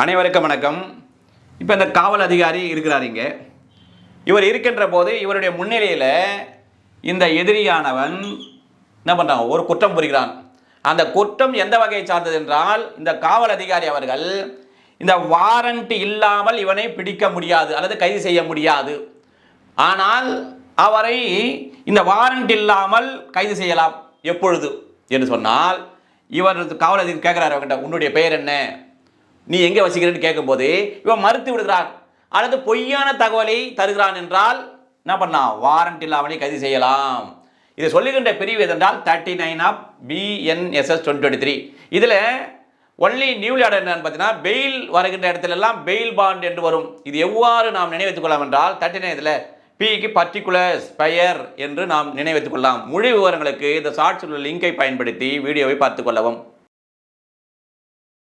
அனைவருக்கும் வணக்கம். இப்போ இந்த காவல் அதிகாரி இருக்கிறாருங்க. இவர் இருக்கின்ற போது இவருடைய முன்னிலையில் இந்த எதிரியானவன் என்ன பண்ணுறான், ஒரு குற்றம் புரிகிறான். அந்த குற்றம் எந்த வகையை சார்ந்தது என்றால், இந்த காவல் அதிகாரி அவர்கள் இந்த வாரண்ட் இல்லாமல் இவனை பிடிக்க முடியாது அல்லது கைது செய்ய முடியாது. ஆனால் அவரை இந்த வாரண்ட் இல்லாமல் கைது செய்யலாம். எப்பொழுது என்று சொன்னால், இவர் காவல் அதிகாரி கேட்குறாரு அவர்கிட்ட, உன்னுடைய பெயர் என்ன, நீ எங்கே வசிக்கிறேன்னு கேட்கும்போது இவன் மறுத்து விடுகிறான் அல்லது பொய்யான தகவலை தருகிறான் என்றால் என்ன பண்ணலாம், வாரண்ட் இல்லாமலே கைது செய்யலாம். இதை சொல்லுகின்ற பிரிவு எதென்றால் 39 ஆஃப் BNSS 2023. இதில் ஒன்லி நியூலி ஆர்டர் என்னன்னு பார்த்தீங்கன்னா, பெயில் வருகின்ற இடத்துல எல்லாம் பெயில் பாண்ட் என்று வரும். இது எவ்வாறு நாம் நினைவைத்துக் கொள்ளலாம் என்றால், 39 இதில் பிக்கு பர்டிகுலர் ஸ்பெயர் என்று நாம் நினைவைத்துக் கொள்ளலாம். முழு விவரங்களுக்கு இந்த ஷார்ட்ஸ் உள்ள லிங்கை பயன்படுத்தி வீடியோவை பார்த்துக் கொள்ளவும்.